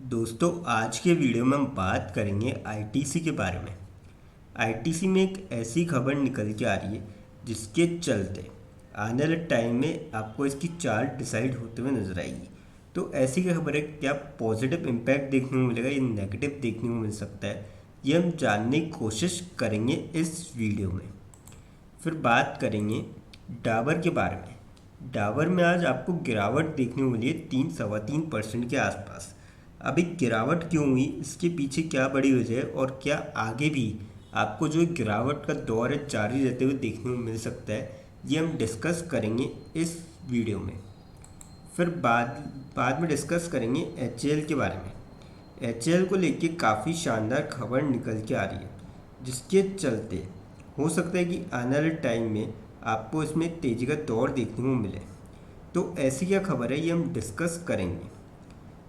दोस्तों आज के वीडियो में हम बात करेंगे आईटीसी के बारे में। आईटीसी में एक ऐसी खबर निकल के आ रही है जिसके चलते आने वाले टाइम में आपको इसकी चार्ट डिसाइड होते हुए नजर आएगी। तो ऐसी खबर है, क्या पॉजिटिव इम्पैक्ट देखने को मिलेगा या नेगेटिव देखने को मिल सकता है, ये हम जानने की कोशिश करेंगे इस वीडियो में। फिर बात करेंगे डाबर के बारे में। डाबर में आज आपको गिरावट देखने को मिली है 3-3.25% के आसपास। अभी गिरावट क्यों हुई, इसके पीछे क्या बड़ी वजह है और क्या आगे भी आपको जो गिरावट का दौर है जारी रहते हुए देखने को मिल सकता है, ये हम डिस्कस करेंगे इस वीडियो में। फिर बाद में डिस्कस करेंगे एचएएल के बारे में। एचएएल को लेके काफ़ी शानदार खबर निकल के आ रही है जिसके चलते हो सकता है कि आने वाले टाइम में आपको इसमें तेज़ी का दौर देखने को मिले। तो ऐसी क्या खबर है, ये हम डिस्कस करेंगे।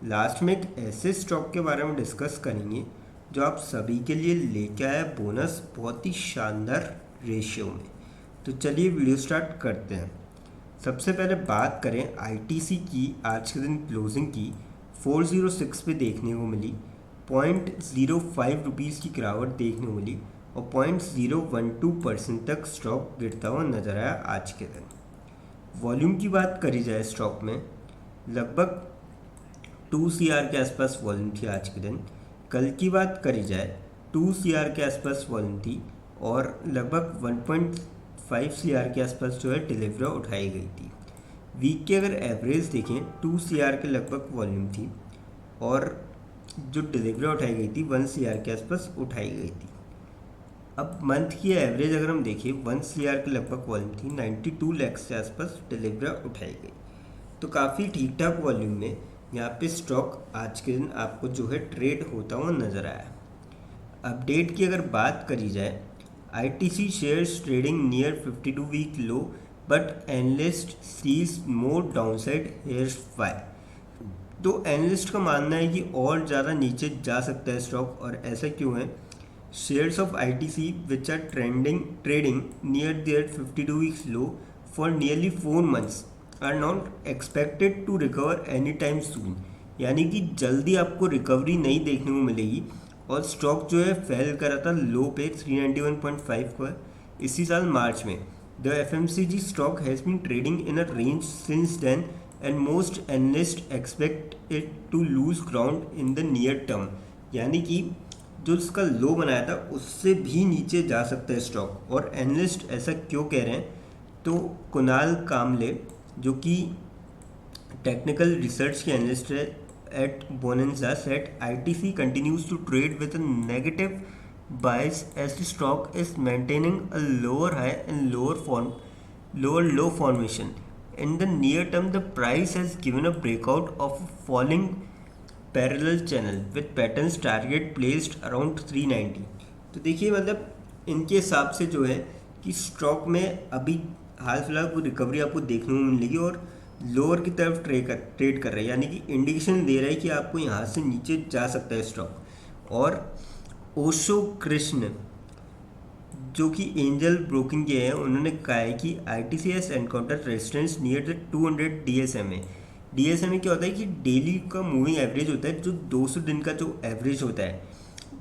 लास्ट में एक ऐसे स्टॉक के बारे में डिस्कस करेंगे जो आप सभी के लिए लेके आया बोनस बहुत ही शानदार रेशियो में। तो चलिए वीडियो स्टार्ट करते हैं। सबसे पहले बात करें आईटीसी की। आज के दिन क्लोजिंग की 406 पे देखने को मिली, 0.05 रुपीज़ की गिरावट देखने को मिली और 0.012% तक स्टॉक गिरता हुआ नजर आया आज के दिन। वॉल्यूम की बात करी जाए स्टॉक में लगभग 2 CR के आसपास वॉल्यूम थी आज के दिन। कल की बात करी जाए 2 CR के आसपास वॉल्यूम थी और लगभग 1.5 CR के आसपास जो है डिलीवरी उठाई गई थी। वीक के अगर एवरेज देखें 2 CR के लगभग वॉल्यूम थी और जो डिलीवरी उठाई गई थी 1 CR के आसपास उठाई गई थी। अब मंथ की एवरेज अगर हम देखें 1 CR के लगभग वॉल्यूम थी, 92 लाख के आसपास डिलीवरी उठाई गई। तो काफ़ी ठीक ठाक वॉल्यूम में यहाँ पे स्टॉक आज के दिन आपको जो है ट्रेड होता हुआ नजर आया। अपडेट की अगर बात करी जाए, ITC shares trading near 52 week low but analyst sees more downside here's why. तो एनालिस्ट का मानना है कि और ज़्यादा नीचे जा सकता है स्टॉक, और ऐसा क्यों है। Shares of ITC which are trading near their 52 weeks low for nearly 4 months are not expected to recover any time soon. यानी कि जल्दी आपको रिकवरी नहीं देखने को मिलेगी और स्टॉक जो है फेल करा था लो पे 391.5 पर इसी साल मार्च में। The FMCG stock has been trading in a range since then and most analyst expect it to lose ground in the near term. यानी कि जो इसका लो बनाया था उससे भी नीचे जा सकता है स्टॉक। और एनालिस्ट ऐसा क्यों कह रहे हैं, तो कुणाल कामले जो कि टेक्निकल रिसर्च के एनालिस्ट है at Bonanza said ITC continues to trade with a negative bias as the stock is maintaining a lower high and lower low formation in the near term. The price has given a breakout of falling parallel channel with patterns target placed around 390। तो देखिए मतलब इनके हिसाब से जो है कि stock में अभी हाल फिलहाल कोई रिकवरी आपको देखने को मिलेगी और लोअर की तरफ ट्रेड कर रहा है। यानी कि इंडिकेशन दे रहा है कि आपको यहाँ से नीचे जा सकता है स्टॉक। और ओशो कृष्ण जो कि एंजल ब्रोकिंग के हैं, उन्होंने कहा है कि ITC has encounter resistance near the 200 डीएसएमए। डीएसएमए क्या होता है कि डेली का मूविंग एवरेज होता है, जो 200 दिन का जो एवरेज होता है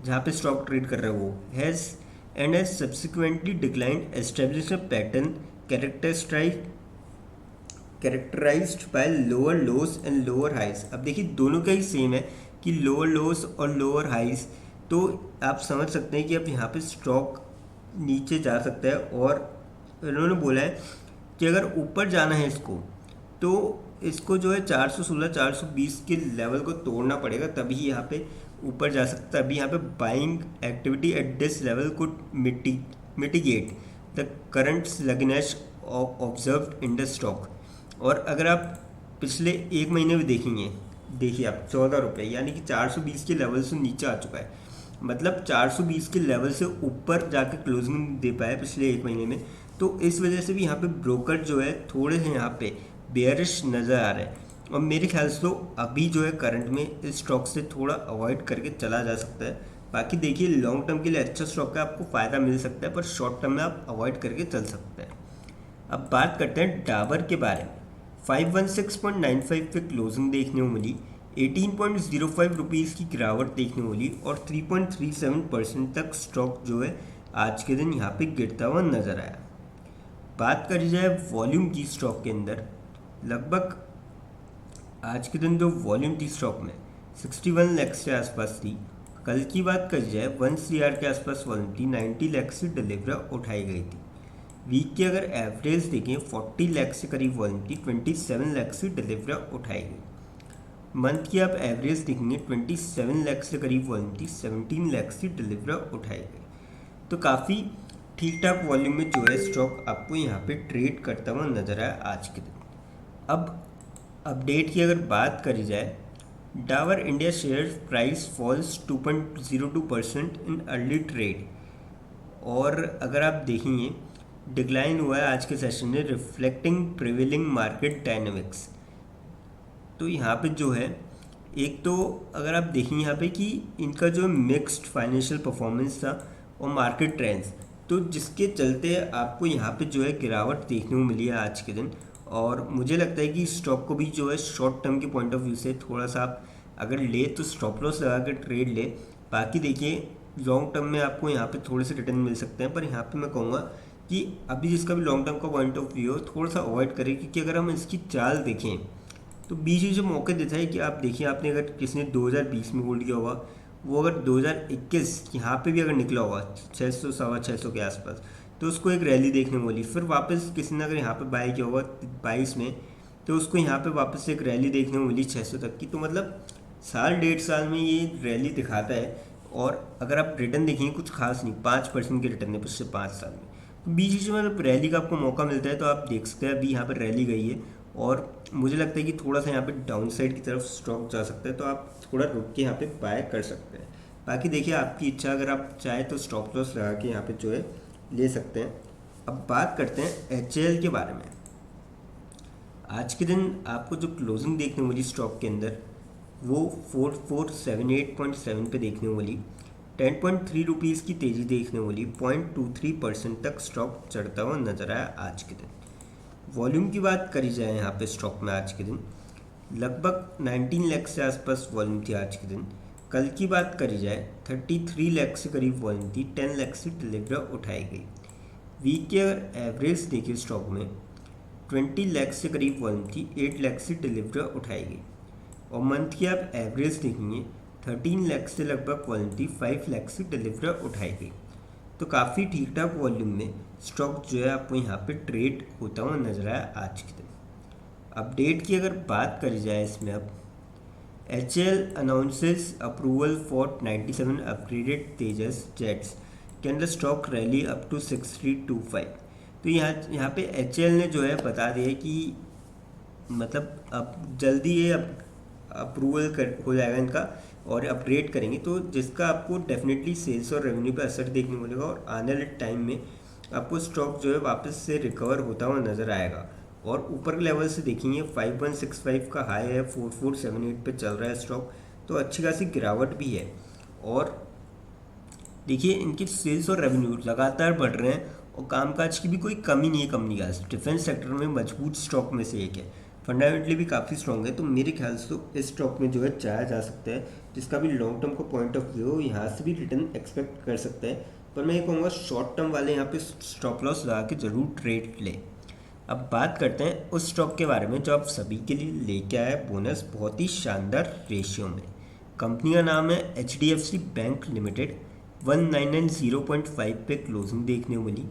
जहाँ पे स्टॉक ट्रेड कर रहा है वो has and has subsequently declined establish a pattern characterised by lower lows and lower highs. अब देखिए दोनों का ही सेम है कि लोअर लोज और लोअर हाइज। तो आप समझ सकते हैं कि अब यहाँ पे स्टॉक नीचे जा सकता है। और इन्होंने बोला है कि अगर ऊपर जाना है इसको, तो इसको जो है 416 420 के लेवल को तोड़ना पड़ेगा, तभी यहाँ पे ऊपर जा सकता है। अभी यहाँ पे buying activity at this level could mitigate the current sluggishness observed in the stock. और अगर आप पिछले एक महीने में देखेंगे, देखिए आप 14 रुपये यानी कि 420 के लेवल से नीचे आ चुका है। मतलब 420 के लेवल से ऊपर जाके क्लोजिंग दे पाया पिछले एक महीने में। तो इस वजह से भी यहाँ पे ब्रोकर जो है थोड़े से यहाँ पे बेयरिश नज़र आ रहे हैं। और मेरे ख्याल से तो अभी जो है करंट में इस स्टॉक से थोड़ा अवॉइड करके चला जा सकता है। बाकी देखिए लॉन्ग टर्म के लिए अच्छा स्टॉक है, आपको फ़ायदा मिल सकता है, पर शॉर्ट टर्म में आप अवॉइड करके चल सकते हैं। अब बात करते हैं डाबर के बारे में। 516.95 पे क्लोजिंग देखने को मिली, 18.05 रुपीज़ की गिरावट देखने को मिली और 3.37% तक स्टॉक जो है आज के दिन यहाँ पे गिरता हुआ नज़र आया। बात करी जाए वॉल्यूम की स्टॉक के अंदर, लगभग आज के दिन जो वॉल्यूम थी स्टॉक में 61 लाख के आसपास थी। कल की बात करी जाए 1 CR के आसपास वॉल्यूम थी, 90 लाख से डिलीवरी उठाई गई थी। वीक की अगर एवरेज देखें 40 लाख से करीब वॉल्यूम थी, 27 लाख से डिलीवरी उठाई गई। मंथ की आप एवरेज देखेंगे 27 लाख से करीब वॉल्यूम थी, 17 लाख से डिलीवरी उठाई गई। तो काफ़ी ठीक ठाक वॉल्यूम में जो है स्टॉक आपको यहाँ पे ट्रेड करता हुआ नजर आया आज के दिन। अब अपडेट की अगर बात करी जाए, Dabur India share price falls 2.02% in early trade, और अगर आप देखेंगे डिक्लाइन हुआ है आज के सेशन में, रिफ्लेक्टिंग प्रिवेलिंग मार्केट डायनेमिक्स। तो यहाँ पे जो है एक तो अगर आप देखेंगे यहाँ पे कि इनका जो मिक्स्ड फाइनेंशियल परफॉर्मेंस था और मार्केट ट्रेंड्स, तो जिसके चलते आपको यहाँ पे जो है गिरावट देखने को मिली है आज के दिन। और मुझे लगता है कि स्टॉक को भी जो है शॉर्ट टर्म के पॉइंट ऑफ व्यू से थोड़ा सा आप अगर ले तो स्टॉप लॉस लगा कर ट्रेड ले। बाकी देखिए लॉन्ग टर्म में आपको यहाँ पे थोड़े से रिटर्न मिल सकते हैं, पर यहाँ पे मैं कहूँगा कि अभी जिसका भी लॉन्ग टर्म का पॉइंट ऑफ व्यू हो थोड़ा सा अवॉइड करें, क्योंकि अगर हम इसकी चाल देखें तो बीच में जो मौके देता है कि आप देखिए, आपने अगर किसी ने 2020 में होल्ड किया होगा, वो अगर 2021 यहाँ पे भी अगर निकला होगा 600 सवा 600 के आसपास, तो उसको एक रैली देखने को मिली। फिर वापस किसी ने अगर यहाँ पे बाय किया होगा 22 में, तो उसको यहाँ पे वापस एक रैली देखने को मिली 600 तक की। तो मतलब साल 1.5 साल में ये रैली दिखाता है। और अगर आप रिटर्न देखेंगे कुछ खास नहीं, 5% के रिटर्न है पिछले 5 साल में। तो बीच बीच में मतलब रैली का आपको मौका मिलता है, तो आप देख सकते हैं अभी यहाँ पर रैली गई है और मुझे लगता है कि थोड़ा सा यहाँ पे डाउन साइड की तरफ स्टॉक जा सकता है, तो आप थोड़ा रुक के यहाँ पे बाय कर सकते हैं। बाकी देखिए आपकी इच्छा, अगर आप चाहे तो स्टॉप लॉस लगा के यहाँ पे जो है ले सकते हैं। अब बात करते हैं HAL के बारे में। आज के दिन आपको जो क्लोजिंग देखने को मिली स्टॉक के अंदर, वो 4478.7 पे देखने को मिली। 10.3 रुपीज़ की तेज़ी देखने को मिली, 0.23% तक स्टॉक चढ़ता हुआ नजर आया आज के दिन। वॉल्यूम की बात करी जाए यहाँ पे स्टॉक में आज के दिन लगभग 19 लाख से आसपास वॉल्यूम थी आज के दिन। कल की बात करी जाए 33 लाख से करीब वॉल्यूम थी, 10 लाख से डिलीवरी उठाई गई। वीक के अगर एवरेज देखिए स्टॉक में 20 लाख से करीब वॉल्यूम थी, 8 लाख से डिलीवरी उठाई गई। और मंथ की आप एवरेज देखेंगे 13 लाख से लगभग वॉल्यूम थी, 5 लाख से डिलीवरी उठाई गई। तो काफ़ी ठीक ठाक वॉल्यूम में स्टॉक जो है आपको यहाँ पे ट्रेड होता हुआ नजर आया आज के दिन। अपडेट की अगर बात करी जाए इसमें, अब HAL announces approval for 97 upgraded Tejas jets के अंदर स्टॉक रैली अप टू 6325। तो यहाँ पे HAL ने जो है बता दिया कि मतलब अब जल्दी ये अप्रूवल हो जाएगा इनका और अपग्रेड करेंगे, तो जिसका आपको डेफिनेटली सेल्स और रेवेन्यू पे असर देखने को मिलेगा और आने वाले टाइम में आपको स्टॉक जो है वापस से रिकवर होता हुआ नज़र आएगा। और ऊपर के लेवल से देखेंगे 5165 का हाई है, 4478 पे चल रहा है स्टॉक, तो अच्छी खासी गिरावट भी है। और देखिए इनके सेल्स और रेवेन्यू लगातार बढ़ रहे हैं और कामकाज की भी कोई कमी नहीं है कंपनी का। डिफेंस सेक्टर में मजबूत स्टॉक में से एक है, फंडामेंटली भी काफ़ी स्ट्रॉन्ग है। तो मेरे ख्याल से तो इस स्टॉक में जो है जाया जा सकता है, जिसका भी लॉन्ग टर्म का पॉइंट ऑफ व्यू हो यहाँ से भी रिटर्न एक्सपेक्ट कर सकता है। पर मैं ये कहूँगा शॉर्ट टर्म वाले यहाँ पे स्टॉप लॉस लगा के जरूर ट्रेड ले। अब बात करते हैं उस स्टॉक के बारे में जो आप सभी के लिए लेके आया बोनस बहुत ही शानदार रेशियो में। कंपनी का नाम है HDFC बैंक लिमिटेड। 1990.5 पे क्लोजिंग देखने को मिली,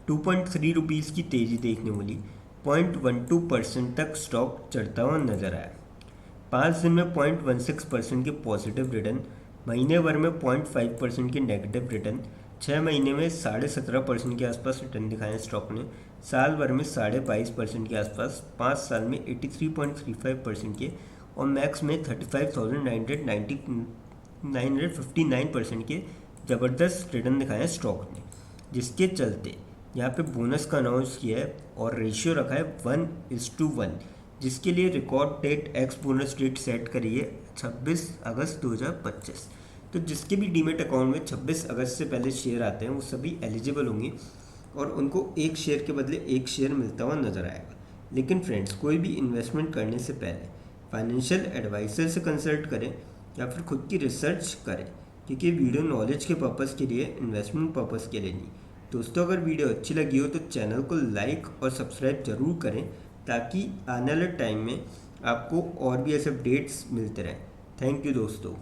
2.3 रुपीज़ की तेज़ी देखने को मिली, 0.12% तक स्टॉक चढ़ता हुआ नजर आया। 5 दिन में 0.16% के पॉजिटिव रिटर्न, महीने भर में 0.5% के नेगेटिव रिटर्न, 6 महीने में 17.5% के आसपास रिटर्न दिखाए स्टॉक ने, साल भर में 22.5% के आसपास, 5 साल में 83.35% के और मैक्स में 35,959% के ज़बरदस्त रिटर्न दिखाए स्टॉक ने, जिसके चलते यहाँ पे बोनस का अनाउंस किया है और रेशियो रखा है 1:1, जिसके लिए record date ex bonus date set करी है 26 अगस्त 2025। तो जिसके भी डीमेट अकाउंट में 26 अगस्त से पहले शेयर आते हैं वो सभी एलिजिबल होंगे और उनको एक शेयर के बदले एक शेयर मिलता हुआ नजर आएगा। लेकिन फ्रेंड्स, कोई भी इन्वेस्टमेंट करने से पहले फाइनेंशियल एडवाइज़र से कंसल्ट करें या फिर खुद की रिसर्च करें, क्योंकि वीडियो नॉलेज के पर्पज़ के लिए, इन्वेस्टमेंट पर्पज़ के लिए नहीं। दोस्तों, अगर वीडियो अच्छी लगी हो तो चैनल को लाइक और सब्सक्राइब ज़रूर करें, ताकि आने वाले टाइम में आपको और भी ऐसे अपडेट्स मिलते रहें। थैंक यू दोस्तों।